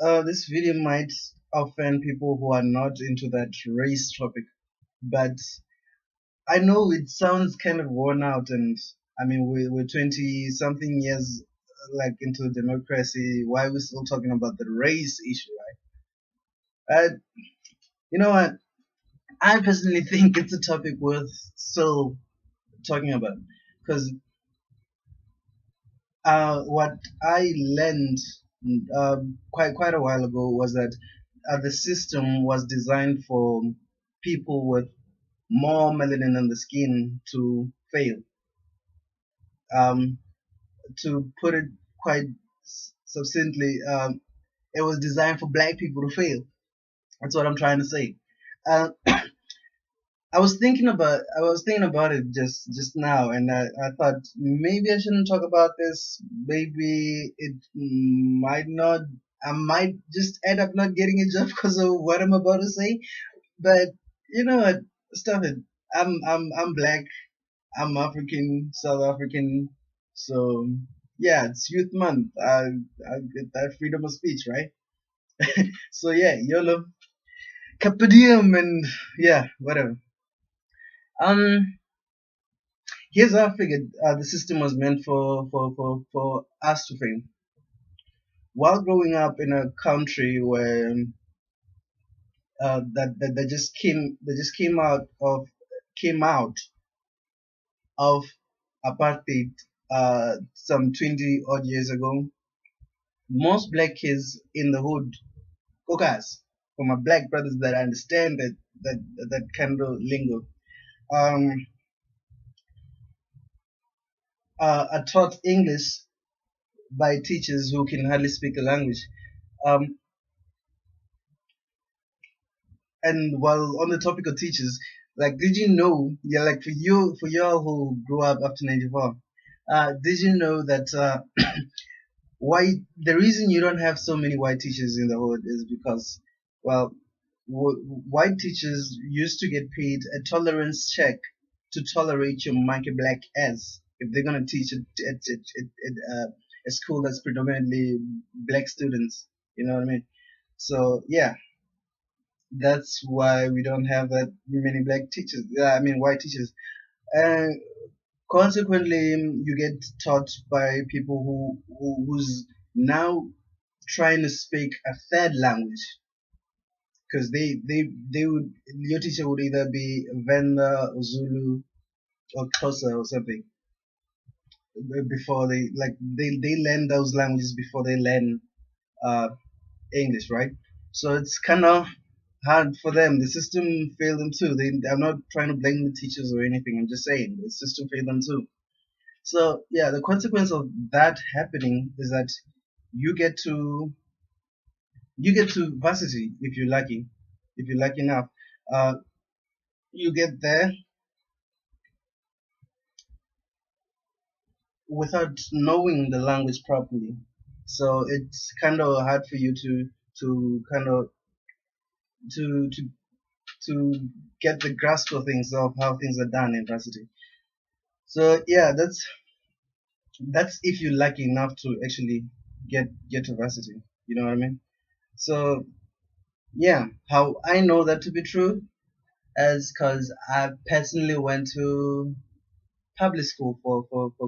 this video might offend people who are not into that race topic, but I know it sounds kind of worn out, and I mean we're 20 something years like into democracy. Why are we still talking about the race issue, right? You know what? I personally think it's a topic worth still talking about because what I learned quite a while ago was that the system was designed for people with more melanin in the skin to fail. Um, to put it quite succinctly, it was designed for black people to fail. That's what I'm trying to say. Uh, I was thinking about it just now, and I thought maybe I shouldn't talk about this. Maybe it might not. I might just end up not getting a job because of what I'm about to say. But you know what? Stop it. I'm black. I'm African, South African. So yeah, it's Youth Month. I get that freedom of speech, right? So yeah, YOLO, Capadium, and yeah, whatever. Um, Here's how I figured the system was meant for us to fail. While growing up in a country where that just came out of apartheid some 20 odd years ago, most black kids in the hood, cougars, for my black brothers that understand that kind of lingo, um, are taught English by teachers who can hardly speak the language. Um, and while on the topic of teachers, like, did you know? Yeah, like for y'all who grew up after '94, did you know that white the reason you don't have so many white teachers in the hood is because, well, white teachers used to get paid a tolerance check to tolerate your monkey black ass if they're gonna teach at a school that's predominantly black students. You know what I mean? So yeah, that's why we don't have that many black teachers. I mean white teachers. And consequently, you get taught by people who's now trying to speak a third language because they would your teacher would either be Venda or Zulu or Xhosa or something before they learn those languages before they learn uh, English, right? So it's kind of hard for them. The system failed them too. I'm not trying to blame the teachers or anything. I'm just saying the system failed them too. So yeah, the consequence of that happening is that you get to you get to varsity if you're lucky. If you're lucky enough, uh, you get there without knowing the language properly. So it's kind of hard for you to kind of to to to get the grasp of things of how things are done in varsity. So yeah, that's if you're lucky enough to actually get to varsity. You know what I mean? So yeah, how I know that to be true is because I personally went to public school for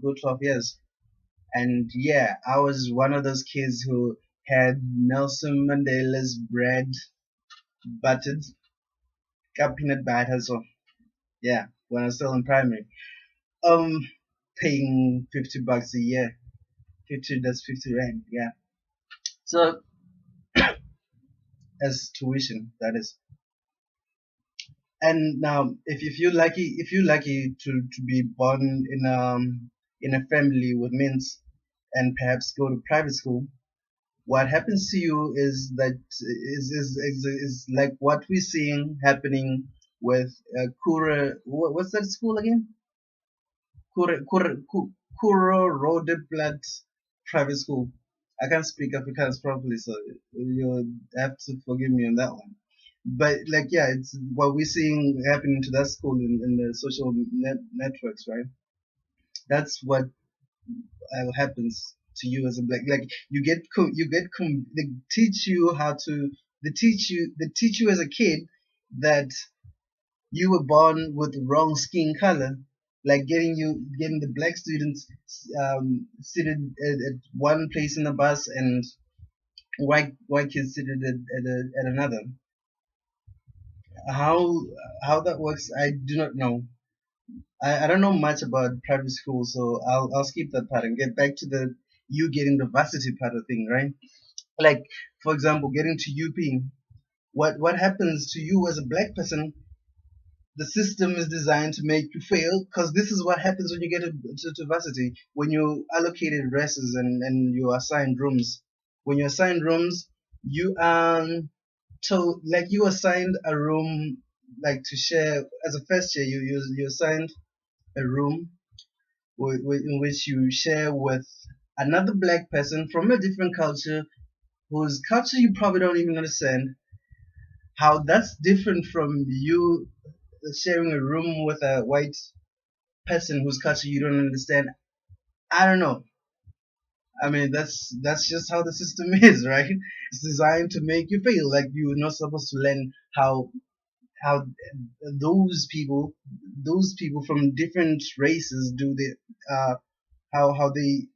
good 12 years. And yeah, I was one of those kids who had Nelson Mandela's bread buttered, got peanut butter. So yeah, when I was still in primary, um, paying $50 a year, 50 that's 50 rand, yeah. So as tuition, that is. And now, if you're lucky to be born in a family with means and perhaps go to private school, what happens to you is that is like what we're seeing happening with Kura. What's that school again? Kuro Rodeplat Private School. I can't speak Afrikaans properly, so you'll have to forgive me on that one. But like, yeah, it's what we're seeing happening to that school in the social networks, right? That's what happens to you as a black. Like they teach you how to they teach you as a kid that you were born with the wrong skin color, like getting the black students seated at one place in the bus and white kids seated at another. How how that works, I do not know. I don't know much about private school, so I'll skip that part and get back to the you getting the varsity part of thing, right? Like for example, getting to UP. What happens to you as a black person, the system is designed to make you fail, because this is what happens when you get to varsity, when you allocated dresses and you assigned rooms. When you assigned rooms, you so like you assigned a room, like to share as a first year, you assigned a room in which you share with another black person from a different culture, whose culture you probably don't even understand. How that's different from you sharing a room with a white person whose culture you don't understand. I don't know. I mean, that's just how the system is, right? It's designed to make you feel like you're not supposed to learn how those people those people from different races do the uh how how they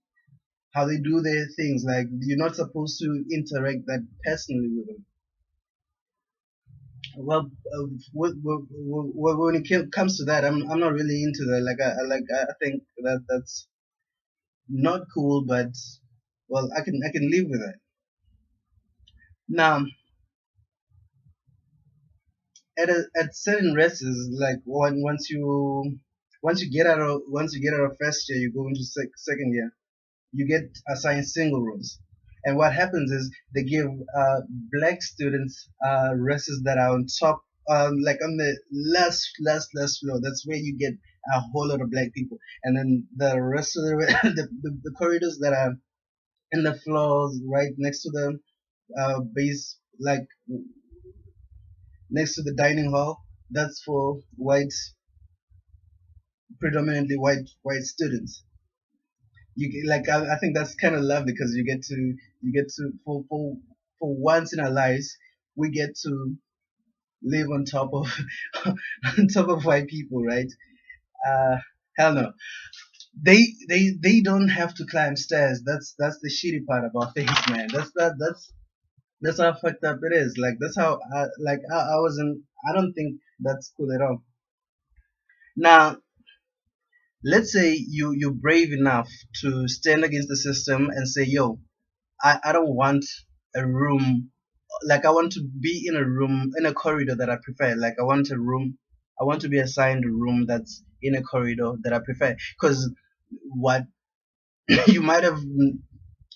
how they do their things. Like you're not supposed to interact that personally with them. Well, when it comes to that, I'm not really into that. Like I think that that's not cool, but well, I can live with it. Now, at certain races, like once you get out of first year, you go into second year, you get assigned single rooms. And what happens is they give black students races that are on top, like on the last floor. That's where you get a whole lot of black people. And then the rest of the the corridors that are in the floors right next to the base, like next to the dining hall, that's for predominantly white students. Like I think that's kind of lovely because you get to for once in our lives we get to live on top of on top of white people, right? uh Hell no. They don't have to climb stairs. That's the shitty part about things, man. That's how fucked up it is. Like that's how I wasn't. I don't think that's cool at all. Now, let's say you're brave enough to stand against the system and say, yo, I don't want a room, like I want to be in a room in a corridor that I prefer. Like I want to be assigned a room that's in a corridor that I prefer. Because what you might have,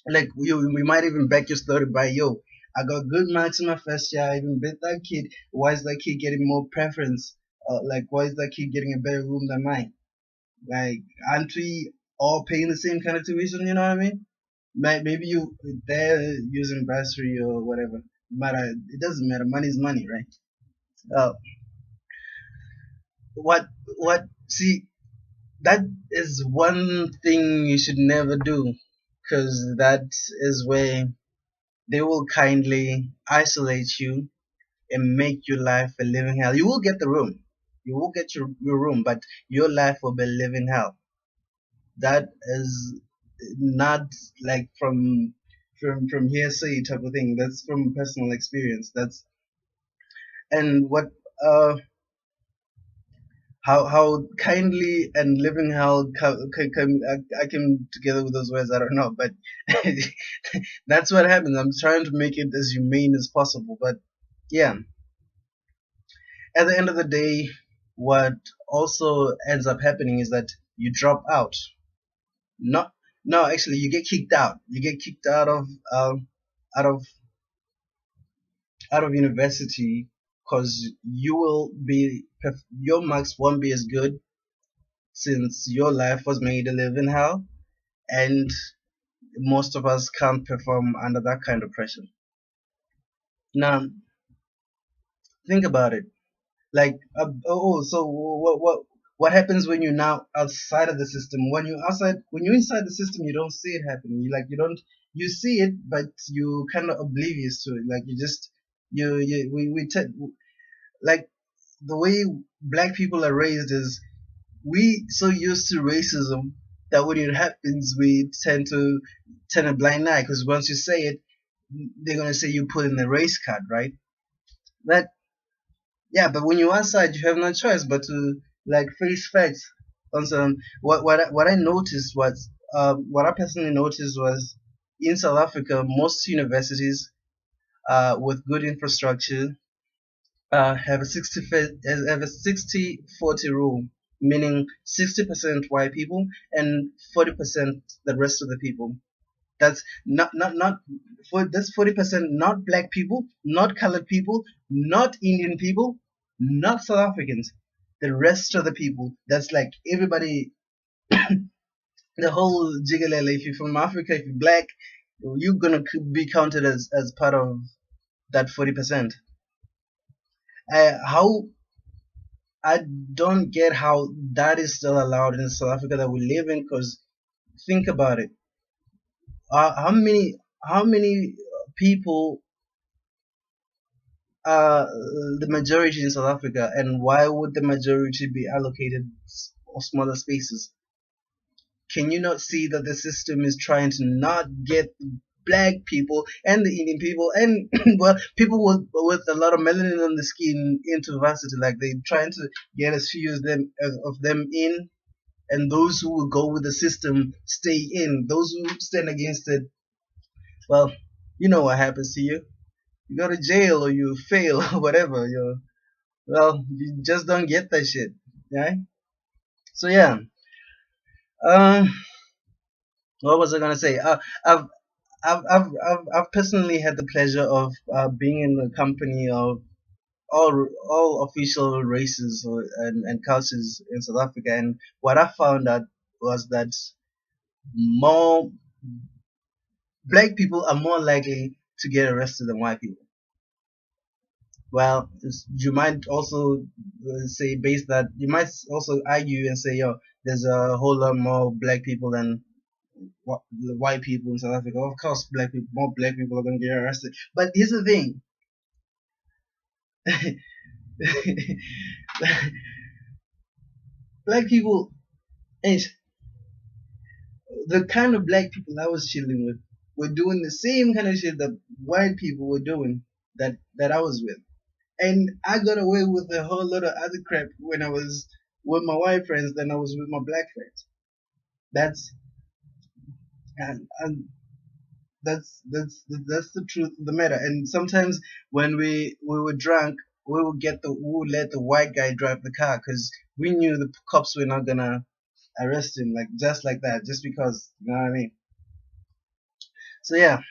like we might even back your story by, yo, I got good marks in my first year, I even beat that kid. Why is that kid getting more preference? Like why is that kid getting a better room than mine? Like aren't we all paying the same kind of tuition? You know what I mean? Maybe they're using bursary or whatever, but it doesn't matter. Money is money, right? Uh, what? See, that is one thing you should never do, because that is where they will kindly isolate you and make your life a living hell. You will get the room, you will get your room, but your life will be living hell. That is not like from hearsay type of thing. That's from personal experience. That's and what uh how kindly and living hell I came together with those words. I don't know, but that's what happens. I'm trying to make it as humane as possible, but yeah, at the end of the day, what also ends up happening is that you drop out. Not no, actually, you get kicked out. You get kicked um out of university, because you will be your marks won't be as good, since your life was made to live in hell, and most of us can't perform under that kind of pressure. Now, think about it. Like, so what? What happens when you're now outside of the system? When you're inside the system, you don't see it happening. You don't, you see it, but you kind of oblivious to it. Like you just, you like the way black people are raised is we so used to racism that when it happens, we tend to turn a blind eye because once you say it, they're gonna say you put in the race card, right? That yeah, but when you're outside, you have no choice but to like face facts. On some what I noticed was what I personally noticed was in South Africa, most universities with good infrastructure have a 60-40 rule, meaning 60% white people and 40% the rest of the people. That's not for that's 40% not black people, not colored people, not Indian people, not South Africans. The rest of the people, that's like everybody, the whole jigalele. If you're from Africa, if you're black, you're gonna be counted as part of that 40%. How I don't get how that is still allowed in South Africa that we live in. Because think about it, how many people are the majority in South Africa, and why would the majority be allocated smaller spaces? Can you not see that the system is trying to not get black people and the Indian people and well people with a lot of melanin on the skin into varsity? Like they're trying to get as few of them in, and those who will go with the system stay in. Those who stand against it, well, you know what happens to you. You go to jail or you fail or whatever. You just don't get that shit, right? So yeah, um, what was I gonna say? I've I've personally had the pleasure of being in the company of all official races and cultures in South Africa, and what I found out was that more black people are more likely to get arrested than white people. Well, you might also say based that you might also argue and say, yo, there's a whole lot more black people than white people in South Africa. Of course, more black people are gonna get arrested. But here's the thing: black people, and the kind of black people I was chilling with, were doing the same kind of shit that white people were doing that I was with, and I got away with a whole lot of other crap when I was with my white friends than I was with my black friends. That's and that's the truth of the matter. And sometimes when we were drunk, we would let the white guy drive the car because we knew the cops were not gonna arrest him like just like that, just because you know what I mean. So yeah,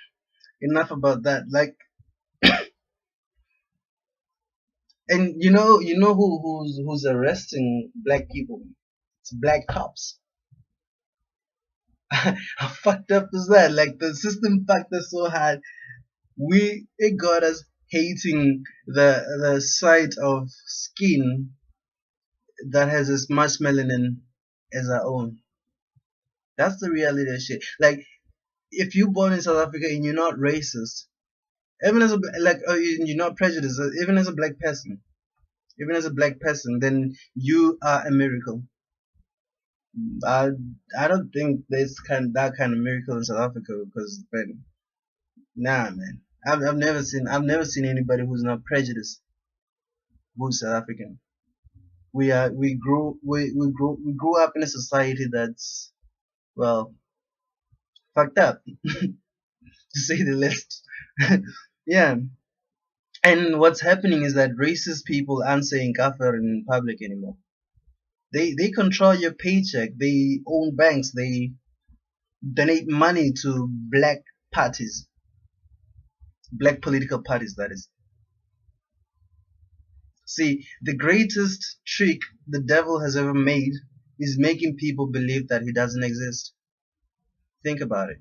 enough about that. Like, and you know who's arresting black people? It's black cops. How fucked up is that? Like the system fucked us so hard. It got us hating the sight of skin that has as much melanin as our own. That's the reality of shit. Like if you're born in South Africa and you're not racist, even as a like you're not prejudiced, even as a black person, then you are a miracle. I I don't think there's that kind of miracle in South Africa because man, nah man. I've never seen anybody who's not prejudiced who's South African. We grew up in a society that's well fucked up to say the least. Yeah. And what's happening is that racist people aren't saying kafir in public anymore. They control your paycheck. They own banks. They donate money to black parties, black political parties. That is. See, the greatest trick the devil has ever made is making people believe that he doesn't exist. Think about it.